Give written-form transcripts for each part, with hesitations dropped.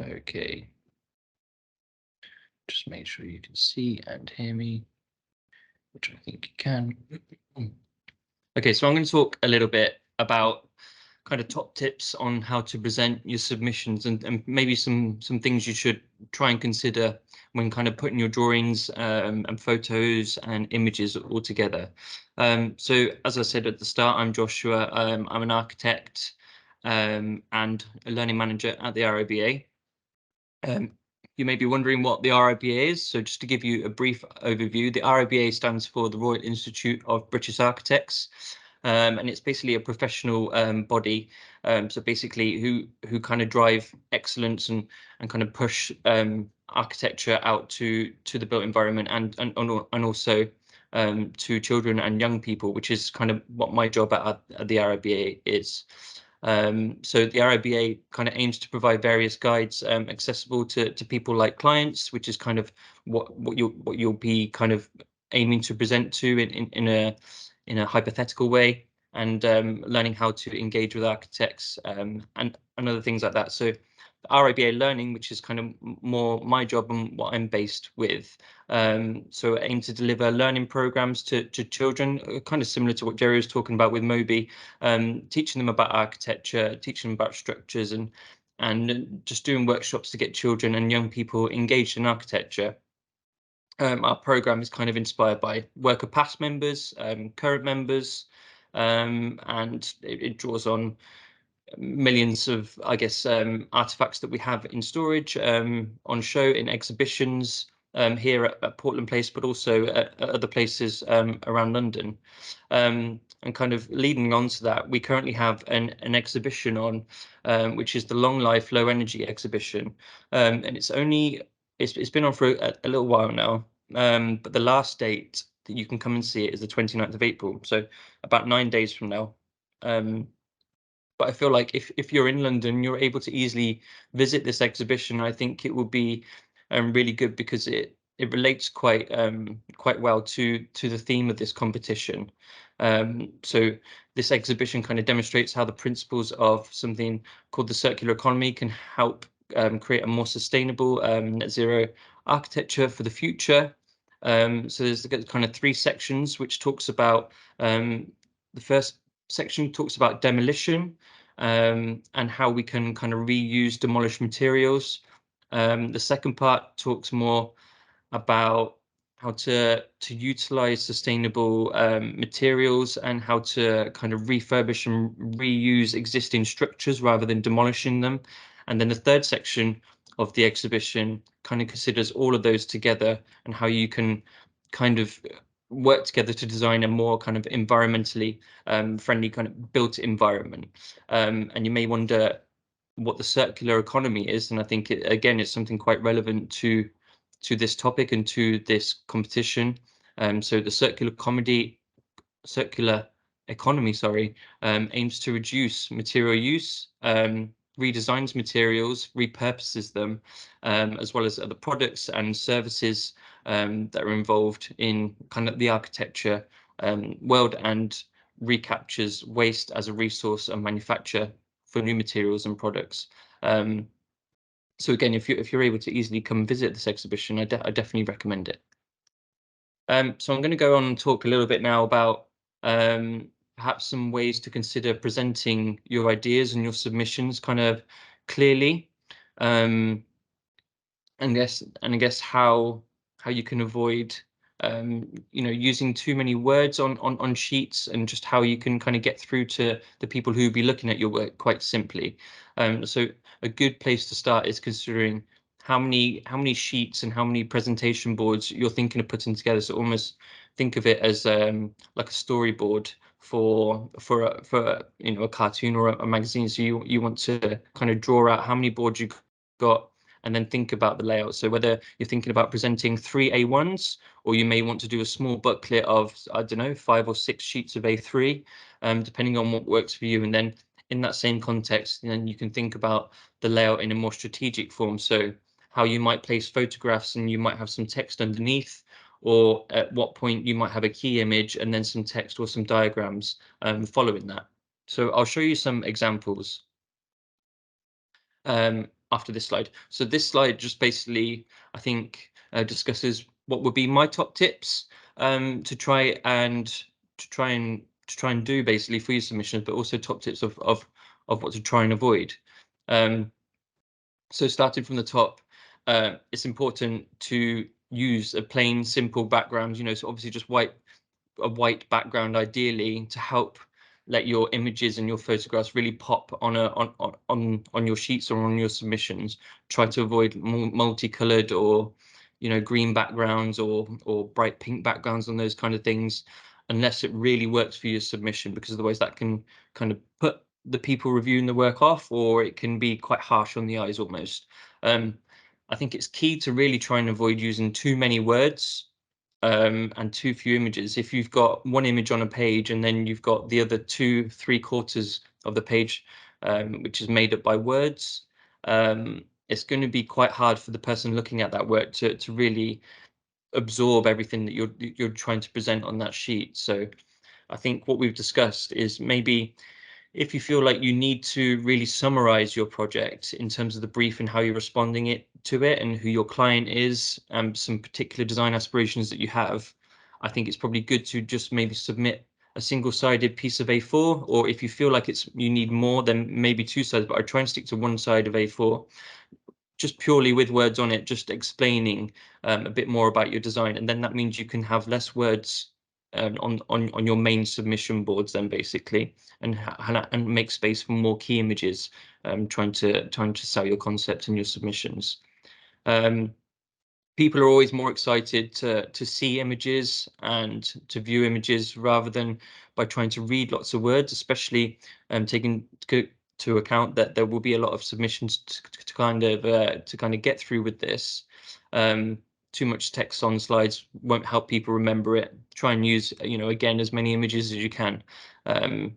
Okay. Just make sure you can see and hear me, which I think you can. Okay, so I'm going to talk a little bit about kind of top tips on how to present your submissions and maybe some things you should try and consider when kind of putting your drawings and photos and images all together. So as I said at the start, I'm Joshua. I'm an architect and a learning manager at the RIBA. You may be wondering what the RIBA is. So just to give you a brief overview, the RIBA stands for the Royal Institute of British Architects. And it's basically a professional body. So basically who kind of drive excellence and kind of push architecture out to the built environment and also to children and young people, which is kind of what my job at the RIBA is. So the RIBA kind of aims to provide various guides accessible to people like clients, which is kind of what you'll be kind of aiming to present to in a hypothetical way, and learning how to engage with architects and other things like that. So the RIBA Learning, which is kind of more my job and what I'm based with. So aim to deliver learning programs to children, kind of similar to what Jerry was talking about with Moby, teaching them about architecture, teaching them about structures, and just doing workshops to get children and young people engaged in architecture. Our program is kind of inspired by work of past members, current members, and it draws on millions of, I guess, artifacts that we have in storage, on show in exhibitions here at Portland Place, but also at other places around London. And kind of leading on to that, we currently have an exhibition on, which is the Long Life Low Energy exhibition, and it's been on for a little while now, but the last date that you can come and see it is the 29th of April, so about 9 days from now. But I feel like if you're in London, you're able to easily visit this exhibition. I think it will be really good because it relates quite well to the theme of this competition. So this exhibition kind of demonstrates how the principles of something called the circular economy can help create a more sustainable net zero architecture for the future. So there's kind of 3 sections which talks about, the first section talks about demolition and how we can kind of reuse demolished materials. The second part talks more about how to utilize sustainable materials and how to kind of refurbish and reuse existing structures rather than demolishing them. And then the third section of the exhibition kind of considers all of those together and how you can kind of work together to design a more kind of environmentally friendly kind of built environment. And you may wonder what the circular economy is, and I think again it's something quite relevant to this topic and to this competition. So the circular economy, sorry, aims to reduce material use, redesigns materials, repurposes them, as well as other products and services that are involved in kind of the architecture world, and recaptures waste as a resource and manufacture for new materials and products. So again, if you're able to easily come visit this exhibition, I definitely recommend it. So I'm going to go on and talk a little bit now about perhaps some ways to consider presenting your ideas and your submissions kind of clearly, and I guess how you can avoid using too many words on sheets, and just how you can kind of get through to the people who will be looking at your work quite simply. So a good place to start is considering how many sheets and how many presentation boards you're thinking of putting together. So almost think of it as like a storyboard for a cartoon or a magazine. So you want to kind of draw out how many boards you've got, and then think about the layout. So whether you're thinking about presenting 3 A1s, or you may want to do a small booklet of, I don't know, 5 or 6 sheets of A3, depending on what works for you. And then in that same context, then you can think about the layout in a more strategic form. So how you might place photographs and you might have some text underneath, or at what point you might have a key image and then some text or some diagrams following that. So I'll show you some examples. after this slide. So this slide just basically, I think, discusses what would be my top tips to try and do basically for your submissions, but also top tips of what to try and avoid. So starting from the top, it's important to use a plain, simple background. So obviously just a white background ideally to help let your images and your photographs really pop on your sheets or on your submissions. Try to avoid multicolored or green backgrounds or bright pink backgrounds and those kind of things, unless it really works for your submission, because otherwise that can kind of put the people reviewing the work off, or it can be quite harsh on the eyes almost. I think it's key to really try and avoid using too many words and too few images. If you've got one image on a page and then you've got the other 2/3 of the page, which is made up by words, it's going to be quite hard for the person looking at that work to really absorb everything that you're trying to present on that sheet. So I think what we've discussed is maybe if you feel like you need to really summarize your project in terms of the brief and how you're responding to it and who your client is and some particular design aspirations that you have, I think it's probably good to just maybe submit a single-sided piece of A4, or if you feel like you need more, then maybe two sides, but I try and stick to one side of A4, just purely with words on it, just explaining a bit more about your design. And then that means you can have less words on your main submission boards then basically, and make space for more key images, trying to sell your concept and your submissions. People are always more excited to see images and to view images rather than by trying to read lots of words, especially taking to account that there will be a lot of submissions to kind of get through with this. Too much text on slides won't help people remember it. Try and use, again, as many images as you can. And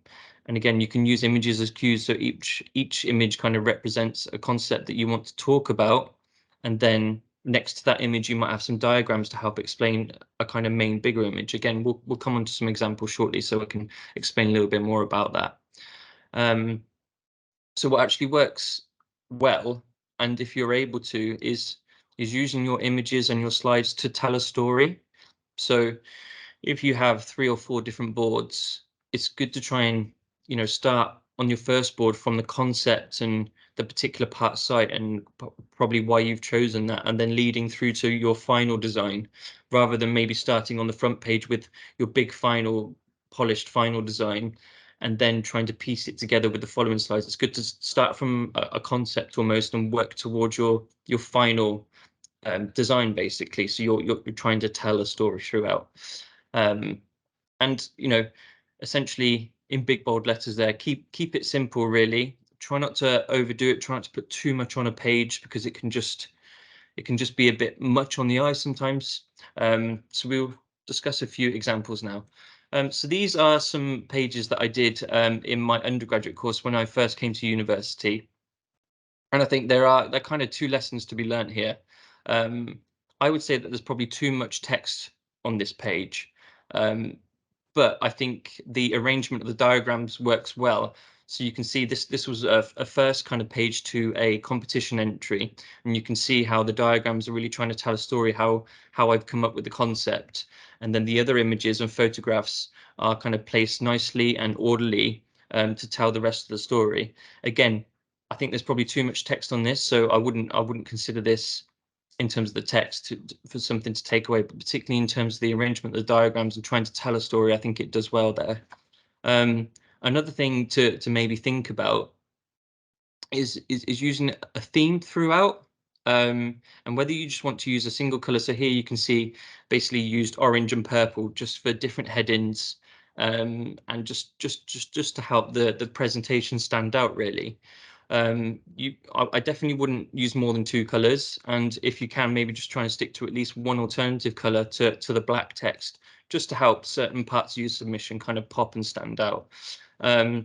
again, you can use images as cues. So each image kind of represents a concept that you want to talk about. And then next to that image, you might have some diagrams to help explain a kind of main bigger image. Again, we'll come on to some examples shortly so I can explain a little bit more about that. So what actually works well, and if you're able to, is using your images and your slides to tell a story. So if you have 3 or 4 different boards, it's good to try and start on your first board from the concept and the particular part site and probably why you've chosen that, and then leading through to your final design, rather than maybe starting on the front page with your big final polished final design and then trying to piece it together with the following slides. It's good to start from a concept almost and work towards your final design basically. So you're trying to tell a story throughout. And essentially in big bold letters there, keep it simple really. Try not to overdo it, try not to put too much on a page, because it can just be a bit much on the eye sometimes. So we'll discuss a few examples now. So these are some pages that I did in my undergraduate course when I first came to university. And I think there are kind of 2 lessons to be learned here. I would say that there's probably too much text on this page. But I think the arrangement of the diagrams works well. So you can see this was a first kind of page to a competition entry, and you can see how the diagrams are really trying to tell a story, how I've come up with the concept. And then the other images and photographs are kind of placed nicely and orderly to tell the rest of the story. Again, I think there's probably too much text on this, so I wouldn't consider this in terms of the text for something to take away, but particularly in terms of the arrangement of the diagrams and trying to tell a story, I think it does well there. Another thing to maybe think about is using a theme throughout, and whether you just want to use a single color. So here you can see basically used orange and purple just for different headings, and just to help the presentation stand out really. I definitely wouldn't use more than 2 colors, and if you can, maybe just try and stick to at least one alternative color to the black text, just to help certain parts of your submission kind of pop and stand out. I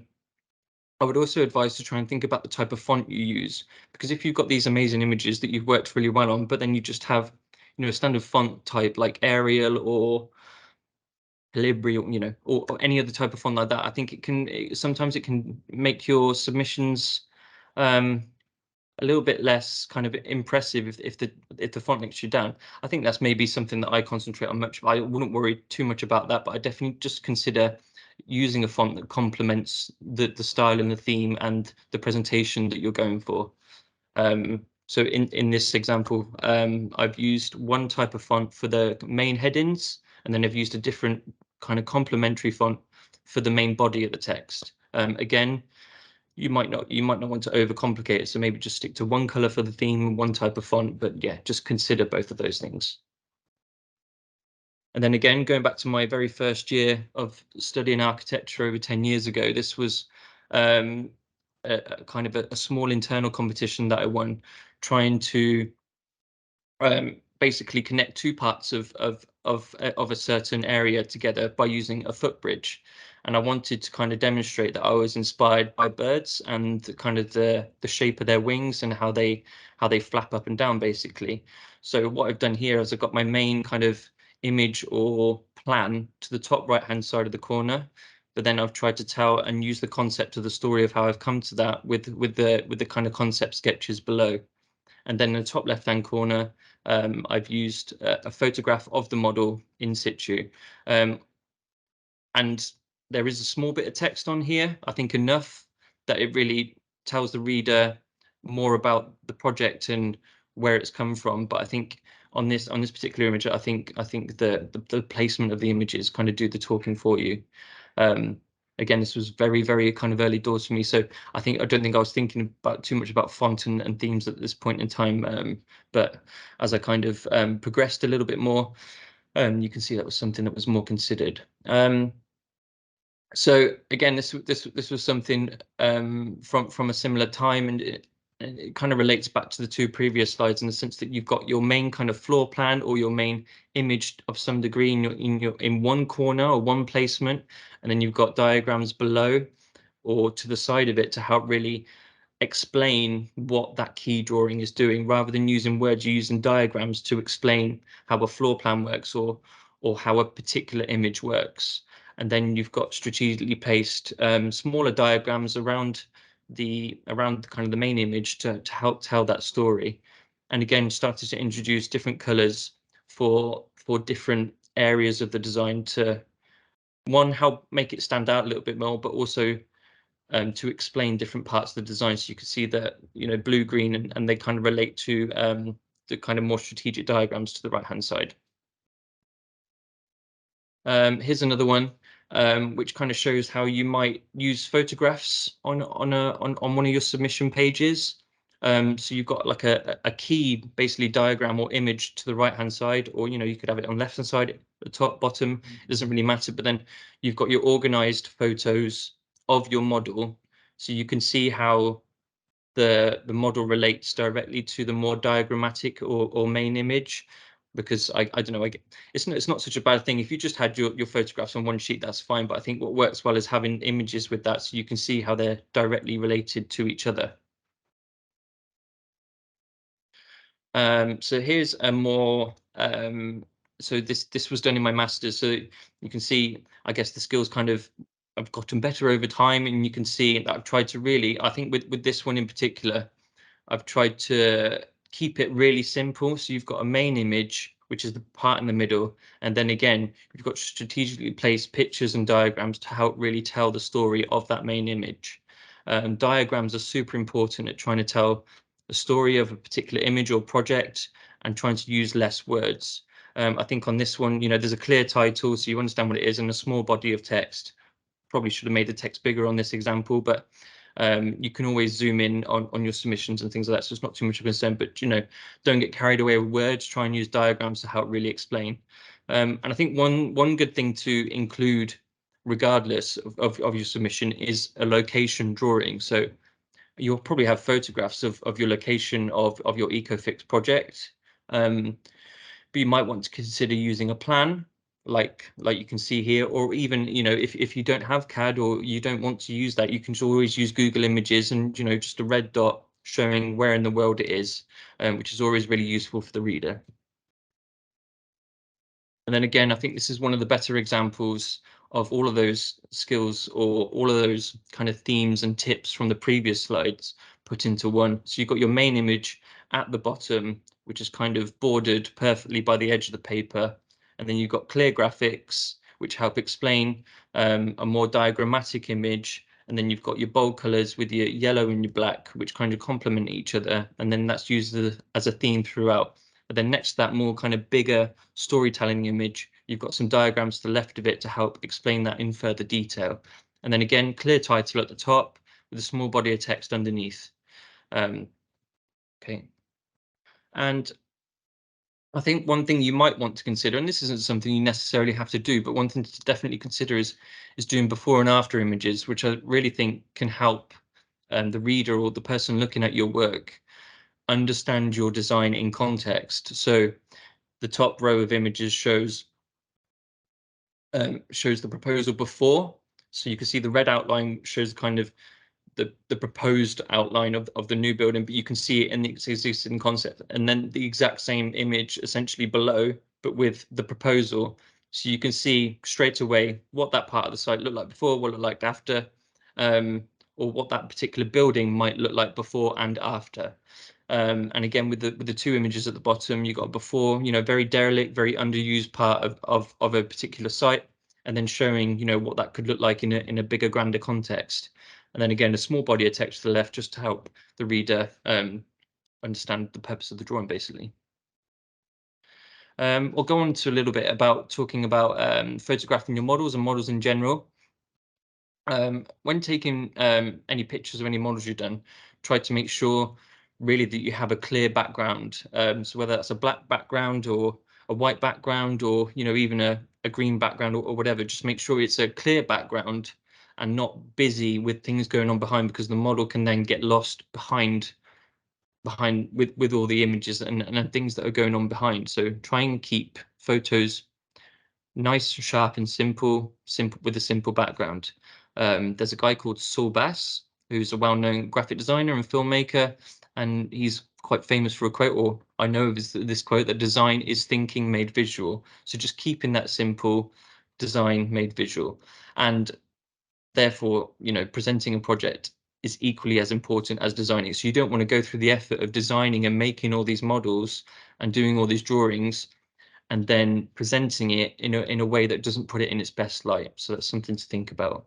would also advise to try and think about the type of font you use, because if you've got these amazing images that you've worked really well on, but then you just have a standard font type like Arial or Calibri, or any other type of font like that, I think sometimes it can make your submissions a little bit less kind of impressive if the font lets you down. I think that's maybe something that I concentrate on much. I wouldn't worry too much about that, but I definitely just consider using a font that complements the style and the theme and the presentation that you're going for. So in this example, I've used one type of font for the main headings, and then I've used a different kind of complementary font for the main body of the text. Again, you might not want to overcomplicate it, so maybe just stick to one color for the theme, one type of font, but yeah, just consider both of those things. And then again, going back to my very first year of studying architecture over 10 years ago, this was a kind of a small internal competition that I won, trying to basically connect two parts of a certain area together by using a footbridge. And I wanted to kind of demonstrate that I was inspired by birds and kind of the shape of their wings and how they flap up and down, basically. So what I've done here is I've got my main kind of image or plan to the top right hand side of the corner, but then I've tried to tell and use the concept of the story of how I've come to that with the kind of concept sketches below. And then in the top left hand corner, I've used a photograph of the model in situ. And there is a small bit of text on here, I think enough that it really tells the reader more about the project and where it's come from. But I think on this particular image, I think the placement of the images kind of do the talking for you. Again, this was very kind of early doors for me, so I don't think I was thinking about too much about font and themes at this point in time. But as I kind of progressed a little bit more, you can see that was something that was more considered. So again, this was something from a similar time, and it kind of relates back to the two previous slides in the sense that you've got your main kind of floor plan or your main image of some degree in one corner or one placement, and then you've got diagrams below or to the side of it to help really explain what that key drawing is doing, rather than using words, you're using diagrams to explain how a floor plan works or how a particular image works. And then you've got strategically placed smaller diagrams around the kind of the main image to help tell that story. And again, started to introduce different colors for different areas of the design to help make it stand out a little bit more, but also to explain different parts of the design. So you can see that, blue, green, and they kind of relate to the kind of more strategic diagrams to the right hand side. Here's another one, which kind of shows how you might use photographs on one of your submission pages. So you've got like a key, basically diagram or image to the right hand side, or you could have it on left hand side, the top, bottom, it doesn't really matter. But then you've got your organized photos of your model, so you can see how the model relates directly to the more diagrammatic or main image. Because I don't know, it's not such a bad thing if you just had your photographs on one sheet, that's fine. But I think what works well is having images with that, so you can see how they're directly related to each other. So here's a more so this was done in my master's, so you can see, I guess, the skills kind of I've gotten better over time, and you can see that I've tried to really, I think with this one in particular, I've tried to keep it really simple. So you've got a main image, which is the part in the middle, and then again you've got strategically placed pictures and diagrams to help really tell the story of that main image. Diagrams are super important at trying to tell the story of a particular image or project and trying to use less words. I think on this one, there's a clear title, so you understand what it is, and a small body of text. Probably should have made the text bigger on this example, but you can always zoom in on your submissions and things like that, so it's not too much of a concern. But don't get carried away with words. Try and use diagrams to help really explain. And I think one good thing to include, regardless of your submission, is a location drawing. So you'll probably have photographs of your location of your EcoFix project, but you might want to consider using a plan, like you can see here, or even if you don't have CAD or you don't want to use that, you can always use Google Images and just a red dot showing where in the world it is, which is always really useful for the reader. And then again, I think this is one of the better examples of all of those skills or all of those kind of themes and tips from the previous slides put into one. So you've got your main image at the bottom, which is kind of bordered perfectly by the edge of the paper. And then you've got clear graphics, which help explain a more diagrammatic image. And then you've got your bold colors with your yellow and your black, which kind of complement each other. And then that's used as a theme throughout. But then next to that more kind of bigger storytelling image, you've got some diagrams to the left of it to help explain that in further detail. And then again, clear title at the top with a small body of text underneath. Okay. And I think one thing you might want to consider, and this isn't something you necessarily have to do, but one thing to definitely consider is doing before and after images, which I really think can help the reader or the person looking at your work understand your design in context. So the top row of images shows the proposal before. So you can see the red outline shows kind of the proposed outline of the new building, but you can see it in the existing concept, and then the exact same image essentially below, but with the proposal. So you can see straight away what that part of the site looked like before, what it looked like after, or what that particular building might look like before and after. And again, with the two images at the bottom, you got before, very derelict, very underused part of a particular site, and then showing, what that could look like in a bigger, grander context. And then again, a small body of text to the left just to help the reader understand the purpose of the drawing, basically. We'll go on to a little bit about talking about photographing your models and models in general. When taking any pictures of any models you've done, try to make sure really that you have a clear background. So whether that's a black background or a white background, or even a green background or whatever, just make sure it's a clear background and not busy with things going on behind, because the model can then get lost behind with all the images and things that are going on behind. So try and keep photos nice, sharp, and simple with a simple background. There's a guy called Saul Bass, who's a well-known graphic designer and filmmaker, and he's quite famous for a quote, or I know of this quote, that design is thinking made visual. So just keeping that simple, design made visual, and therefore, presenting a project is equally as important as designing. So you don't want to go through the effort of designing and making all these models and doing all these drawings and then presenting it in a way that doesn't put it in its best light. So that's something to think about.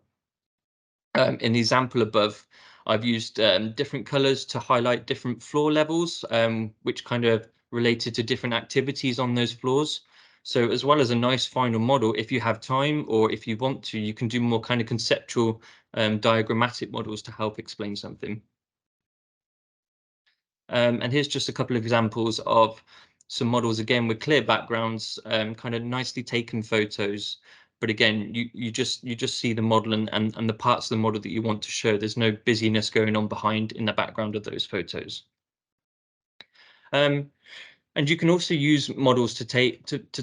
In the example above, I've used different colors to highlight different floor levels, which kind of related to different activities on those floors. So as well as a nice final model, if you have time or if you want to, you can do more kind of conceptual diagrammatic models to help explain something. And here's just a couple of examples of some models, again, with clear backgrounds, kind of nicely taken photos. But again, you just see the model and the parts of the model that you want to show. There's no busyness going on behind in the background of those photos. And you can also use models to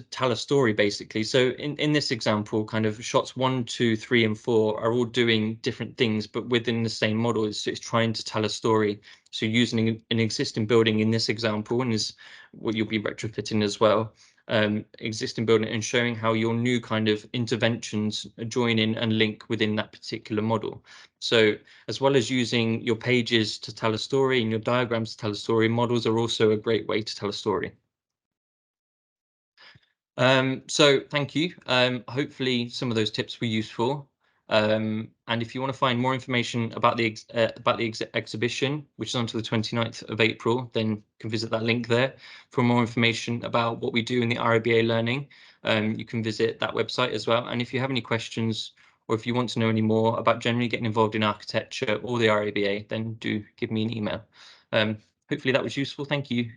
tell a story, basically. So in this example, kind of shots 1, 2, 3, and 4 are all doing different things, but within the same model. It's trying to tell a story. So using an existing building in this example, and is what you'll be retrofitting as well, existing building, and showing how your new kind of interventions join in and link within that particular model. So as well as using your pages to tell a story and your diagrams to tell a story, models are also a great way to tell a story. So thank you. Hopefully some of those tips were useful. And if you want to find more information about the exhibition, which is until the 29th of April, then you can visit that link there. For more information about what we do in the RIBA Learning, you can visit that website as well. And if you have any questions, or if you want to know any more about generally getting involved in architecture or the RIBA, then do give me an email. Hopefully that was useful. Thank you.